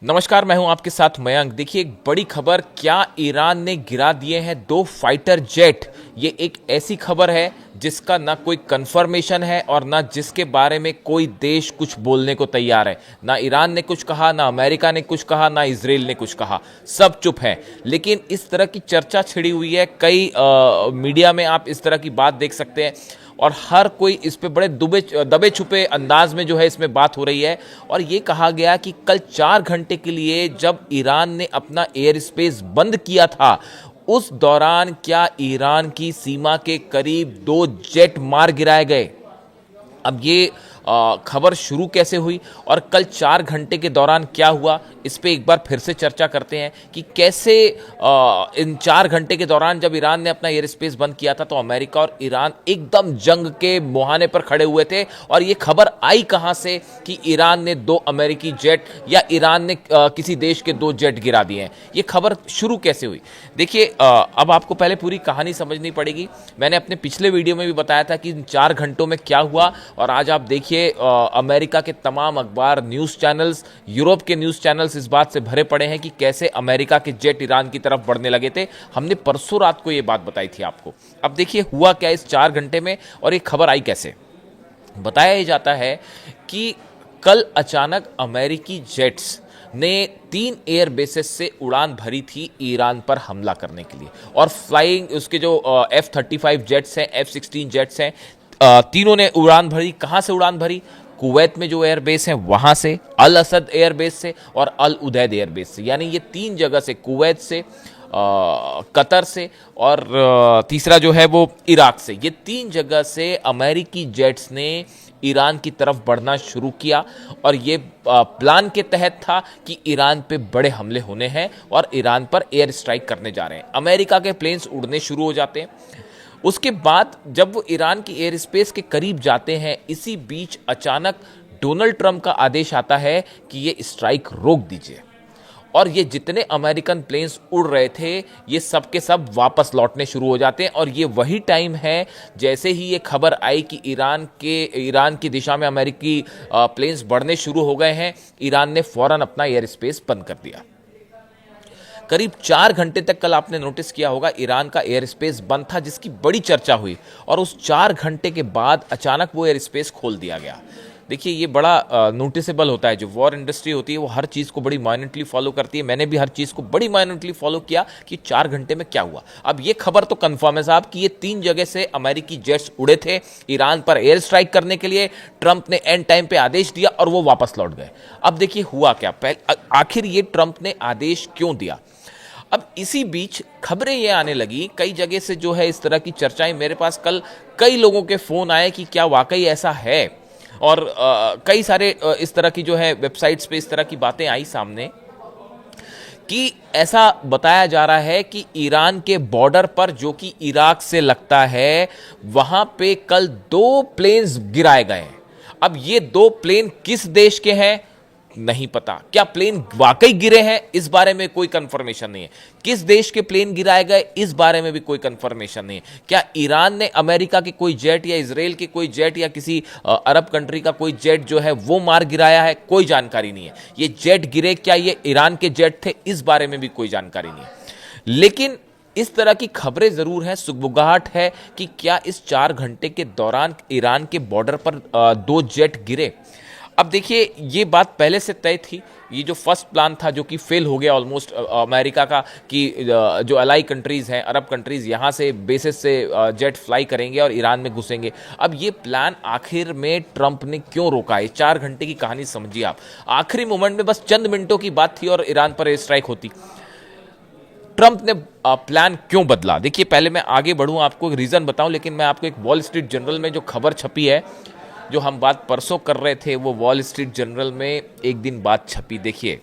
नमस्कार, मैं हूं आपके साथ मयंक। देखिए, एक बड़ी खबर, क्या ईरान ने गिरा दिए हैं 2 फाइटर जेट। ये एक ऐसी खबर है जिसका ना कोई कंफर्मेशन है और ना जिसके बारे में कोई देश कुछ बोलने को तैयार है। ना ईरान ने कुछ कहा, ना अमेरिका ने कुछ कहा, ना इजराइल ने कुछ कहा, सब चुप है। लेकिन इस तरह की चर्चा छिड़ी हुई है, कई मीडिया में आप इस तरह की बात देख सकते हैं और हर कोई इस पे बड़े दबे छुपे अंदाज में जो है इसमें बात हो रही है। और ये कहा गया कि कल 4 घंटे के लिए जब ईरान ने अपना एयर स्पेस बंद किया था, उस दौरान क्या ईरान की सीमा के करीब 2 जेट मार गिराए गए। अब ये खबर शुरू कैसे हुई और कल 4 घंटे के दौरान क्या हुआ, इस पे एक बार फिर से चर्चा करते हैं कि कैसे इन 4 घंटे के दौरान जब ईरान ने अपना एयर स्पेस बंद किया था तो अमेरिका और ईरान एकदम जंग के मुहाने पर खड़े हुए थे। और ये खबर आई कहां से कि ईरान ने 2 अमेरिकी जेट या ईरान ने किसी देश के 2 जेट गिरा दिए हैं। ये खबर शुरू कैसे हुई, देखिए अब आपको पहले पूरी कहानी समझनी पड़ेगी। मैंने अपने पिछले वीडियो में भी बताया था कि इन 4 घंटों में क्या हुआ और आज आप देखिए अमेरिका के तमाम अखबार, न्यूज़ चैनल्स, यूरोप के न्यूज़ चैनल्स इस बात से भरे पड़े हैं कि कैसे अमेरिका के जेट ईरान की तरफ बढ़ने लगे थे। हमने परसों रात को ये बात बताई थी आपको। अब देखिए हुआ क्या इस 4 घंटे में और ये खबर आई कैसे। बताया जाता है कि कल अचानक अमेरिकी जेट्स ने 3 एयर बेसेस से उड़ान भरी थी ईरान पर हमला करने के लिए। और फ्लाइंग उसके जो F-35 जेट्स हैं, F-16 जेट्स हैं, तीनों ने उड़ान भरी। कहां से उड़ान भरी? कुवैत में जो एयरबेस है वहां से, अल असद एयरबेस से और अल उदैद एयरबेस से। यानी ये 3 जगह से, कुवैत से, कतर से और तीसरा जो है वो इराक से, ये 3 जगह से अमेरिकी जेट्स ने ईरान की तरफ बढ़ना शुरू किया। और ये प्लान के तहत था कि ईरान पे बड़े हमले होने हैं और ईरान पर एयर स्ट्राइक करने जा रहे हैं। अमेरिका के प्लेन्स उड़ने शुरू हो जाते हैं। उसके बाद जब वो ईरान की एयर स्पेस के करीब जाते हैं, इसी बीच अचानक डोनाल्ड ट्रंप का आदेश आता है कि ये स्ट्राइक रोक दीजिए। और ये जितने अमेरिकन प्लेन्स उड़ रहे थे ये सब के सब वापस लौटने शुरू हो जाते हैं। और ये वही टाइम है जैसे ही ये खबर आई कि ईरान की दिशा में अमेरिकी प्लेन्स बढ़ने शुरू हो गए हैं, ईरान ने फौरन अपना एयर स्पेस बंद कर दिया। करीब 4 घंटे तक कल आपने नोटिस किया होगा ईरान का एयर स्पेस बंद था, जिसकी बड़ी चर्चा हुई। और उस 4 घंटे के बाद अचानक वो एयर स्पेस खोल दिया गया। देखिए ये बड़ा नोटिसेबल होता है। जो वॉर इंडस्ट्री होती है वो हर चीज़ को बड़ी माइन्यूटली फॉलो करती है। मैंने भी हर चीज़ को बड़ी माइन्यूटली फॉलो किया कि 4 घंटे में क्या हुआ। अब ये खबर तो कंफर्म है साहब कि ये 3 जगह से अमेरिकी जेट्स उड़े थे ईरान पर एयर स्ट्राइक करने के लिए। ट्रंप ने एंड टाइम पे आदेश दिया और वो वापस लौट गए। अब देखिए हुआ क्या, आखिर ये ट्रंप ने आदेश क्यों दिया। अब इसी बीच खबरें ये आने लगी कई जगह से, जो है इस तरह की चर्चाएं। मेरे पास कल कई लोगों के फोन आए कि क्या वाकई ऐसा है। और कई सारे इस तरह की जो है वेबसाइट्स पे इस तरह की बातें आई सामने कि ऐसा बताया जा रहा है कि ईरान के बॉर्डर पर, जो कि इराक से लगता है, वहां पे कल 2 प्लेन्स गिराए गए। अब ये 2 प्लेन किस देश के हैं नहीं पता। क्या प्लेन वाकई गिरे हैं, इस बारे में कोई कंफर्मेशन नहीं है। किस देश के प्लेन गिराए गए, इस बारे में भी कोई कंफर्मेशन नहीं है। क्या ईरान ने अमेरिका के कोई जेट या इजराइल के कोई जेट या किसी अरब कंट्री का कोई जेट जो है वो मार गिराया है, कोई जानकारी नहीं है। ये जेट गिरे, क्या ये ईरान के जेट थे, इस बारे में भी कोई जानकारी नहीं है। लेकिन इस तरह की खबरें जरूर हैं, सुगबुगाहट है कि क्या इस 4 घंटे के दौरान ईरान के बॉर्डर पर 2 जेट गिरे। अब देखिए ये बात पहले से तय थी। ये जो फर्स्ट प्लान था, जो कि फेल हो गया ऑलमोस्ट अमेरिका का, कि जो अलाई कंट्रीज़ हैं, अरब कंट्रीज़, यहाँ से बेसिस से जेट फ्लाई करेंगे और ईरान में घुसेंगे। अब ये प्लान आखिर में ट्रंप ने क्यों रोका है? 4 घंटे की कहानी समझिए आप। आखिरी मोमेंट में बस चंद मिनटों की बात थी और ईरान पर एयर स्ट्राइक होती। ट्रंप ने प्लान क्यों बदला? देखिए पहले मैं आगे बढ़ूँ, आपको एक रीज़न बताऊँ, लेकिन मैं आपको एक वॉल स्ट्रीट जर्नल में जो खबर छपी है, जो हम बात परसों कर रहे थे, वो वॉल स्ट्रीट जर्नल में एक दिन बाद छपी। देखिए,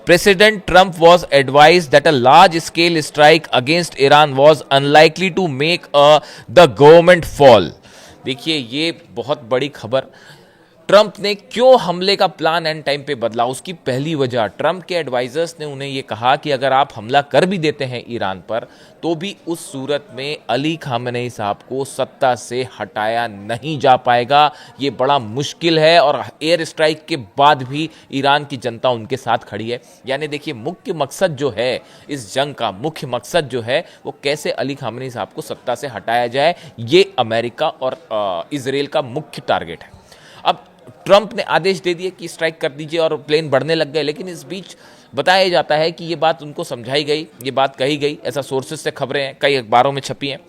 president Trump was advise that a large scale strike against Iran was unlikely to make the government fall. देखिए ये बहुत बड़ी खबर। ट्रंप ने क्यों हमले का प्लान एंड टाइम पे बदला, उसकी पहली वजह, ट्रंप के एडवाइजर्स ने उन्हें यह कहा कि अगर आप हमला कर भी देते हैं ईरान पर तो भी उस सूरत में अली खामेनेई साहब को सत्ता से हटाया नहीं जा पाएगा, ये बड़ा मुश्किल है और एयर स्ट्राइक के बाद भी ईरान की जनता उनके साथ खड़ी है। यानी देखिए मुख्य मकसद जो है इस जंग का, मुख्य मकसद जो है वो कैसे अली खामेनेई साहब को सत्ता से हटाया जाए, ये अमेरिका और इजराइल का मुख्य टारगेट है। अब ट्रंप ने आदेश दे दिए कि स्ट्राइक कर दीजिए और प्लेन बढ़ने लग गए, लेकिन इस बीच बताया जाता है कि ये बात उनको समझाई गई, ये बात कही गई, ऐसा सोर्सेज से खबरें हैं, कई अखबारों में छपी हैं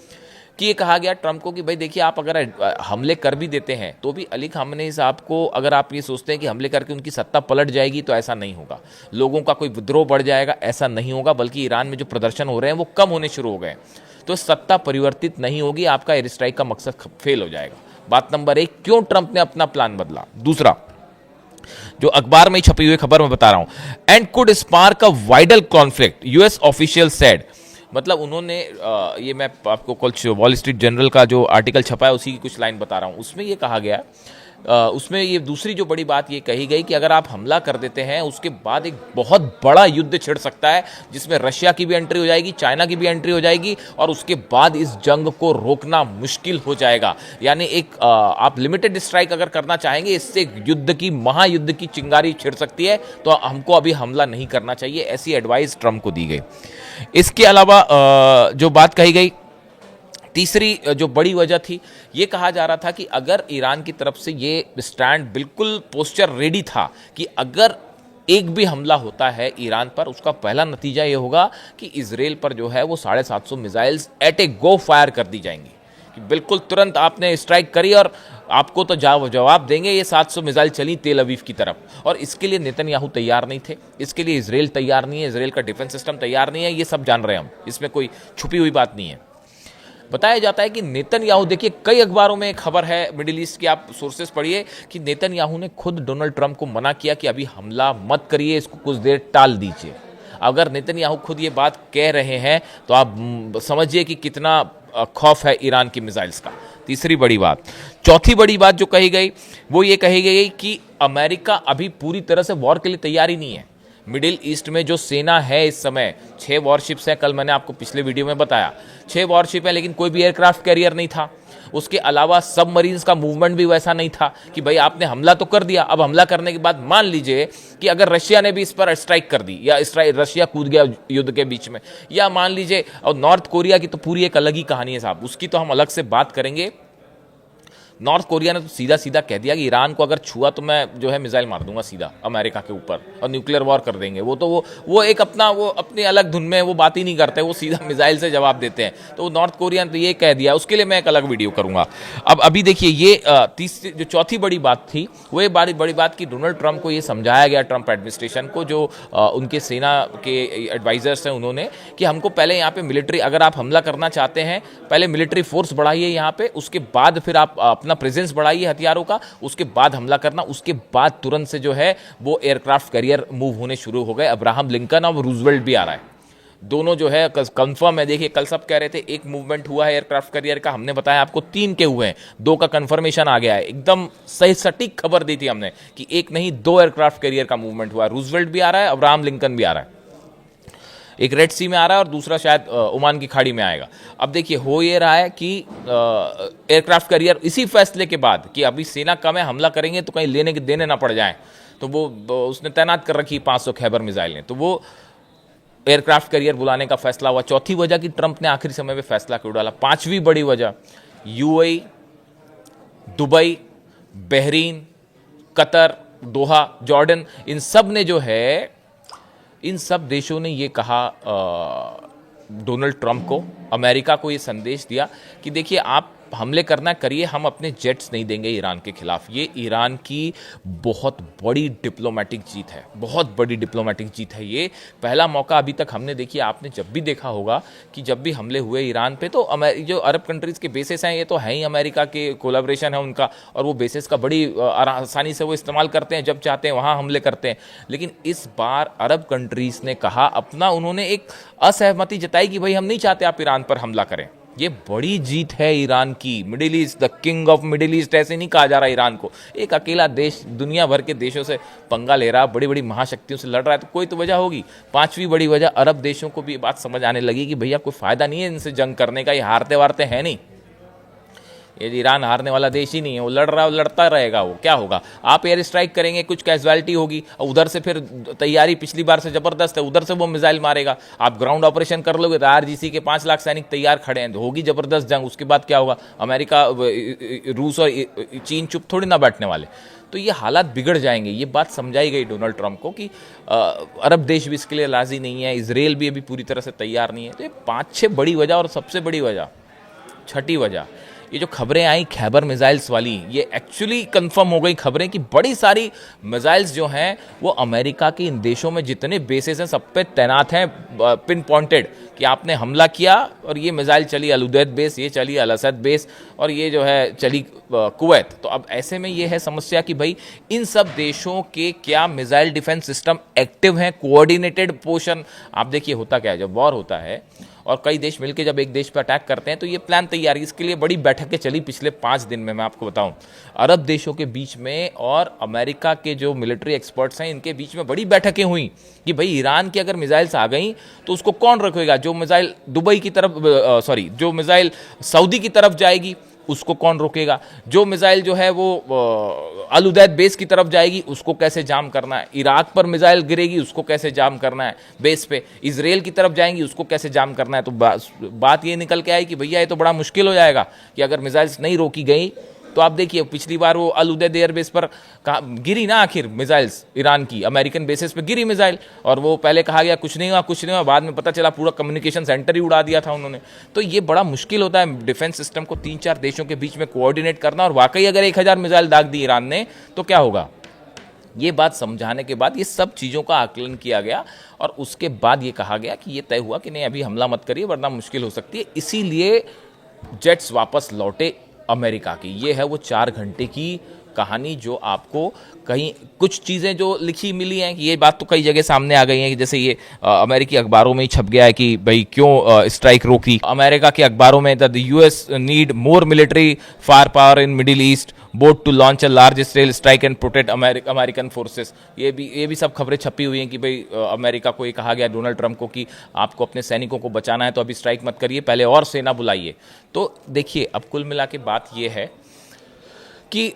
कि ये कहा गया ट्रंप को कि भाई देखिए आप अगर हमले कर भी देते हैं तो भी अली खामेनेई साहब को, अगर आप ये सोचते हैं कि हमले करके उनकी सत्ता पलट जाएगी तो ऐसा नहीं होगा, लोगों का कोई विद्रोह बढ़ जाएगा, ऐसा नहीं होगा, बल्कि ईरान में जो प्रदर्शन हो रहे हैं वो कम होने शुरू हो गए, तो सत्ता परिवर्तित नहीं होगी, आपका एयर स्ट्राइक का मकसद फेल हो जाएगा। बात नंबर एक, क्यों ट्रंप ने अपना प्लान बदला। दूसरा, जो अखबार में छपी हुई खबर मैं बता रहा हूं, and could spark a wider conflict, US official said, मतलब उन्होंने ये मैं आपको कुछ वॉल स्ट्रीट जर्नल का जो आर्टिकल छपा है उसी की कुछ लाइन बता रहा हूं, उसमें ये कहा गया, उसमें ये दूसरी जो बड़ी बात ये कही गई कि अगर आप हमला कर देते हैं उसके बाद एक बहुत बड़ा युद्ध छिड़ सकता है जिसमें रशिया की भी एंट्री हो जाएगी, चाइना की भी एंट्री हो जाएगी और उसके बाद इस जंग को रोकना मुश्किल हो जाएगा। यानी एक आप लिमिटेड स्ट्राइक अगर करना चाहेंगे, इससे युद्ध की, महायुद्ध की चिंगारी छिड़ सकती है, तो हमको अभी हमला नहीं करना चाहिए, ऐसी एडवाइस ट्रंप को दी गई। इसके अलावा जो बात कही गई, तीसरी जो बड़ी वजह थी, ये कहा जा रहा था कि अगर ईरान की तरफ से ये स्टैंड बिल्कुल पोस्चर रेडी था कि अगर एक भी हमला होता है ईरान पर, उसका पहला नतीजा ये होगा कि इजराइल पर जो है वो 750 मिसाइल्स एट ए गो फायर कर दी जाएंगी, कि बिल्कुल तुरंत आपने स्ट्राइक करी और आपको तो जवाब देंगे, ये 700 मिसाइल चली तेल अवीव की तरफ। और इसके लिए नेतन्याहू तैयार नहीं थे, इसके लिए इजराइल तैयार नहीं है, इजराइल का डिफेंस सिस्टम तैयार नहीं है, ये सब जान रहे हैं हम, इसमें कोई छुपी हुई बात नहीं है। बताया जाता है कि नेतन्याहू, देखिए कई अखबारों में खबर है मिडिल ईस्ट की, आप सोर्सेस पढ़िए, कि नेतन्याहू ने खुद डोनाल्ड ट्रंप को मना किया कि अभी हमला मत करिए, इसको कुछ देर टाल दीजिए। अगर नेतन्याहू खुद ये बात कह रहे हैं तो आप समझिए कि कितना खौफ है ईरान की मिसाइल्स का। तीसरी बड़ी बात, चौथी बड़ी बात जो कही गई वो ये कही गई कि अमेरिका अभी पूरी तरह से वॉर के लिए तैयार ही नहीं है। मिडिल ईस्ट में जो सेना है इस समय, 6 वॉरशिप्स हैं, कल मैंने आपको पिछले वीडियो में बताया 6 वॉरशिप है, लेकिन कोई भी एयरक्राफ्ट कैरियर नहीं था। उसके अलावा सबमरीन्स का मूवमेंट भी वैसा नहीं था कि भाई आपने हमला तो कर दिया, अब हमला करने के बाद मान लीजिए कि अगर रशिया ने भी इस पर स्ट्राइक कर दी या रशिया कूद गया युद्ध के बीच में, या मान लीजिए, और नॉर्थ कोरिया की तो पूरी एक अलग ही कहानी है साहब, उसकी तो हम अलग से बात करेंगे। नॉर्थ कोरिया ने तो सीधा सीधा कह दिया कि ईरान को अगर छुआ तो मैं जो है मिसाइल मार दूंगा सीधा अमेरिका के ऊपर और न्यूक्लियर वॉर कर देंगे। वो तो वो एक अपना, वो अपनी अलग धुन में वो बात ही नहीं करते, वो सीधा मिसाइल से जवाब देते हैं। तो नॉर्थ कोरिया ने तो ये कह दिया, उसके लिए मैं एक अलग वीडियो करूंगा। अब अभी देखिए ये तीसरी जो चौथी बड़ी बात थी वो ये बड़ी बात कि डोनाल्ड ट्रंप को ये समझाया गया, ट्रंप एडमिनिस्ट्रेशन को, जो उनके सेना के एडवाइजर्स हैं उन्होंने, कि हमको पहले यहाँ पे मिलिट्री, अगर आप हमला करना चाहते हैं पहले मिलिट्री फोर्स बढ़ाइए यहाँ पे, उसके बाद फिर आप अपना प्रेजेंस बढ़ाइए हथियारों का, उसके बाद हमला करना। उसके बाद तुरंत से जो है वो एयरक्राफ्ट कैरियर मूव होने शुरू हो गए। अब्राहम लिंकन और रूजवेल्ट भी आ रहा है, दोनों जो है कंफर्म है। देखिए कल सब कह रहे थे एक मूवमेंट हुआ है एयरक्राफ्ट कैरियर का, हमने बताया आपको 3 के हुए हैं, 2 का कंफर्मेशन आ गया है। एकदम सही सटीक खबर दी थी हमने कि एक नहीं 2 एयरक्राफ्ट कैरियर का मूवमेंट हुआ है। रूजवेल्ट भी आ रहा है, अब्राहम लिंकन भी आ रहा है, एक रेड सी में आ रहा है और दूसरा शायद ओमान की खाड़ी में आएगा। अब देखिए हो ये रहा है कि एयरक्राफ्ट कैरियर इसी फैसले के बाद कि अभी सेना कम है, हमला करेंगे तो कहीं लेने के देने ना पड़ जाए, तो वो उसने तैनात कर रखी 500 खैबर मिसाइल ने, तो वो एयरक्राफ्ट कैरियर बुलाने का फैसला हुआ। चौथी वजह कि ट्रंप ने आखिरी समय में फैसला क्यों डाला। 5वीं बड़ी वजह, यूएई, दुबई, बहरीन, कतर, दोहा, जॉर्डन, इन सब ने जो है, इन सब देशों ने ये कहा डोनाल्ड ट्रंप को, अमेरिका को ये संदेश दिया कि देखिए आप हमले करना करिए, हम अपने जेट्स नहीं देंगे ईरान के खिलाफ। ये ईरान की बहुत बड़ी डिप्लोमेटिक जीत है, बहुत बड़ी डिप्लोमेटिक जीत है ये। पहला मौका अभी तक हमने, देखिए आपने जब भी देखा होगा कि जब भी हमले हुए ईरान पे तो जो अरब कंट्रीज के बेसिस हैं ये तो है ही अमेरिका के, कोलैबोरेशन है उनका, और वो बेसिस का बड़ी आसानी से वो इस्तेमाल करते हैं, जब चाहते हैं वहाँ हमले करते हैं। लेकिन इस बार अरब कंट्रीज ने कहा अपना, उन्होंने एक असहमति जताई कि भाई हम नहीं चाहते आप ईरान पर हमला करें। ये बड़ी जीत है ईरान की। Middle east, the king of middle east ऐसे नहीं कहा जा रहा ईरान को। एक अकेला देश दुनिया भर के देशों से पंगा ले रहा, बड़ी बड़ी महाशक्तियों से लड़ रहा है, तो कोई तो वजह होगी। पांचवी बड़ी वजह, अरब देशों को भी ये बात समझ आने लगी कि भैया कोई फायदा नहीं है इनसे जंग करने का, ये हारते वारते हैं नहीं। ये ईरान हारने वाला देश ही नहीं है, वो लड़ रहा है, लड़ता रहेगा। वो क्या होगा, आप एयर स्ट्राइक करेंगे, कुछ कैजुअलिटी होगी, उधर से फिर तैयारी पिछली बार से जबरदस्त है, उधर से वो मिसाइल मारेगा। आप ग्राउंड ऑपरेशन कर लोगे, आरजीसी के 5 लाख सैनिक तैयार खड़े हैं, होगी जबरदस्त जंग। उसके बाद क्या होगा, अमेरिका, रूस और चीन चुप थोड़ी ना बैठने वाले। तो ये हालात बिगड़ जाएंगे। ये बात समझाई गई डोनाल्ड ट्रंप को कि अरब देश भी इसके लिए राजी नहीं है, इजराइल भी अभी पूरी तरह से तैयार नहीं है। तो ये 5-6 बड़ी वजह, और सबसे बड़ी वजह, छठी वजह, ये जो खबरें आई खैबर मिसाइल्स वाली, ये एक्चुअली कंफर्म हो गई खबरें कि बड़ी सारी मिसाइल्स जो हैं वो अमेरिका के इन देशों में जितने बेसेस हैं सब पे तैनात हैं, पिन पॉइंटेड, कि आपने हमला किया और ये मिसाइल चली अल उदैद बेस, ये चली अल असद बेस, और ये जो है चली कुवैत। तो अब ऐसे में ये है समस्या कि भाई इन सब देशों के क्या मिसाइल डिफेंस सिस्टम एक्टिव हैं, कोऑर्डिनेटेड पोर्शन। आप देखिए होता क्या है, जब वॉर होता है और कई देश मिलकर जब एक देश पर अटैक करते हैं तो ये प्लान तैयारी, इसके लिए बड़ी बैठकें चली पिछले 5 दिन में। मैं आपको बताऊं, अरब देशों के बीच में और अमेरिका के जो मिलिट्री एक्सपर्ट्स हैं इनके बीच में बड़ी बैठकें हुई कि भाई ईरान की अगर मिसाइल्स आ गई तो उसको कौन रखेगा। जो मिसाइल दुबई की तरफ, जो मिसाइल सऊदी की तरफ जाएगी उसको कौन रोकेगा। जो मिसाइल जो है वो अल उदैद बेस की तरफ जाएगी उसको कैसे जाम करना है। इराक पर मिसाइल गिरेगी उसको कैसे जाम करना है बेस पे। इजराइल की तरफ जाएंगी उसको कैसे जाम करना है। तो बात ये निकल के आई कि भैया ये तो बड़ा मुश्किल हो जाएगा कि अगर मिसाइल्स नहीं रोकी गई तो आप देखिए पिछली बार वो अल उदैद एयरबेस पर गिरी ना आखिर मिसाइल्स, ईरान की अमेरिकन बेसिस पे गिरी मिसाइल, और वो पहले कहा गया कुछ नहीं हुआ कुछ नहीं हुआ, बाद में पता चला पूरा कम्युनिकेशन सेंटर ही उड़ा दिया था उन्होंने। तो ये बड़ा मुश्किल होता है डिफेंस सिस्टम को 3-4 देशों के बीच में कोऑर्डिनेट करना, और वाकई अगर 1000 मिसाइल दाग दी ईरान ने तो क्या होगा। ये बात समझाने के बाद ये सब चीज़ों का आकलन किया गया और उसके बाद ये कहा गया कि ये तय हुआ कि नहीं अभी हमला मत करिए वरना मुश्किल हो सकती है। इसीलिए जेट्स वापस लौटे अमेरिका की। ये है वो 4 घंटे की कहानी जो आपको कहीं कुछ चीज़ें जो लिखी मिली हैं कि ये बात तो कई जगह सामने आ गई है कि जैसे ये अमेरिकी अखबारों में ही छप गया है कि भाई क्यों स्ट्राइक रोकी। अमेरिका के अखबारों में the US need more military fire power in middle east, vote to launch a large scale strike and protect American forces. ये भी सब खबरें छपी हुई हैं कि भाई अमेरिका को ये कहा गया डोनाल्ड ट्रंप को कि आपको अपने सैनिकों को बचाना है तो अभी स्ट्राइक मत करिए, पहले और सेना बुलाइए। तो देखिए अब कुल मिला के बात ये है कि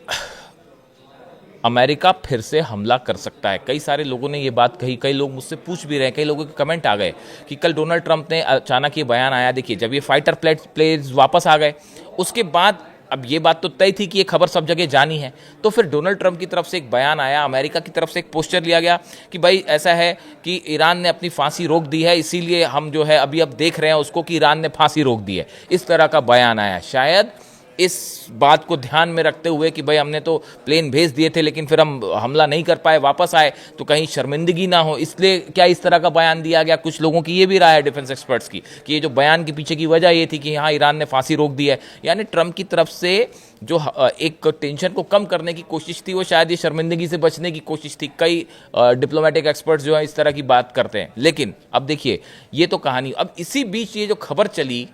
अमेरिका फिर से हमला कर सकता है। कई सारे लोगों ने ये बात कही, कई लोग मुझसे पूछ भी रहे हैं, कई लोगों के कमेंट आ गए कि कल डोनाल्ड ट्रंप ने अचानक ये बयान आया। देखिए जब ये फाइटर प्लेन्स वापस आ गए उसके बाद अब ये बात तो तय थी कि ये खबर सब जगह जानी है, तो फिर डोनाल्ड ट्रंप की तरफ से एक बयान आया, अमेरिका की तरफ से एक पोस्टर लिया गया कि भाई ऐसा है कि ईरान ने अपनी फांसी रोक दी है, इसीलिए हम जो है अभी अब देख रहे हैं उसको कि ईरान ने फांसी रोक दी है। इस तरह का बयान आया, शायद इस बात को ध्यान में रखते हुए कि भाई हमने तो प्लेन भेज दिए थे लेकिन फिर हम हमला नहीं कर पाए, वापस आए तो कहीं शर्मिंदगी ना हो, इसलिए क्या इस तरह का बयान दिया गया। कुछ लोगों की ये भी राय है डिफेंस एक्सपर्ट्स की कि ये जो बयान के पीछे की वजह ये थी कि हाँ ईरान ने फांसी रोक दी है, यानी ट्रंप की तरफ से जो एक टेंशन को कम करने की कोशिश थी वो शायद ये शर्मिंदगी से बचने की कोशिश थी। कई डिप्लोमेटिक एक्सपर्ट्स जो है इस तरह की बात करते हैं। लेकिन अब देखिए ये तो कहानी, अब इसी बीच ये जो खबर चली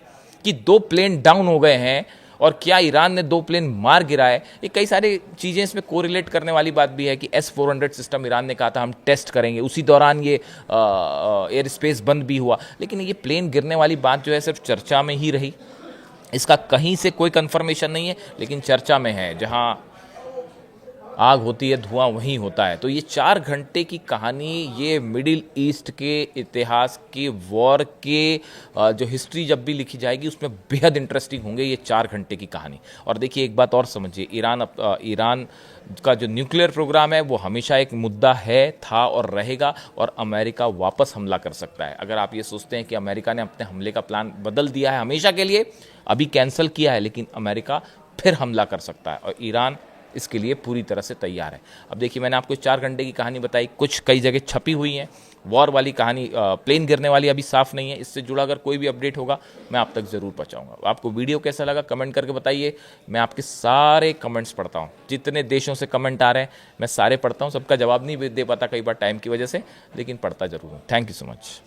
कि 2 प्लेन डाउन हो गए हैं और क्या ईरान ने 2 प्लेन मार गिराए, ये कई सारी चीज़ें इसमें कोरिलेट करने वाली बात भी है कि S-400 सिस्टम ईरान ने कहा था हम टेस्ट करेंगे, उसी दौरान ये एयर स्पेस बंद भी हुआ। लेकिन ये प्लेन गिरने वाली बात जो है सिर्फ चर्चा में ही रही, इसका कहीं से कोई कंफर्मेशन नहीं है, लेकिन चर्चा में है। जहां आग होती है धुआं वहीं होता है। तो ये 4 घंटे की कहानी, ये मिडिल ईस्ट के इतिहास के वॉर के जो हिस्ट्री जब भी लिखी जाएगी उसमें बेहद इंटरेस्टिंग होंगे ये 4 घंटे की कहानी। और देखिए एक बात और समझिए, ईरान का जो न्यूक्लियर प्रोग्राम है वो हमेशा एक मुद्दा है, था और रहेगा, और अमेरिका वापस हमला कर सकता है। अगर आप ये सोचते हैं कि अमेरिका ने अपने हमले का प्लान बदल दिया है हमेशा के लिए, अभी कैंसिल किया है, लेकिन अमेरिका फिर हमला कर सकता है और ईरान इसके लिए पूरी तरह से तैयार है। अब देखिए मैंने आपको 4 घंटे की कहानी बताई, कुछ कई जगह छपी हुई हैं, वॉर वाली कहानी, प्लेन गिरने वाली अभी साफ नहीं है। इससे जुड़ा अगर कोई भी अपडेट होगा मैं आप तक ज़रूर पहुंचाऊंगा। आपको वीडियो कैसा लगा कमेंट करके बताइए, मैं आपके सारे कमेंट्स पढ़ता हूं। जितने देशों से कमेंट आ रहे हैं मैं सारे पढ़ता हूं, सबका जवाब नहीं दे पाता कई बार टाइम की वजह से, लेकिन पढ़ता जरूर हूँ। Thank you so much.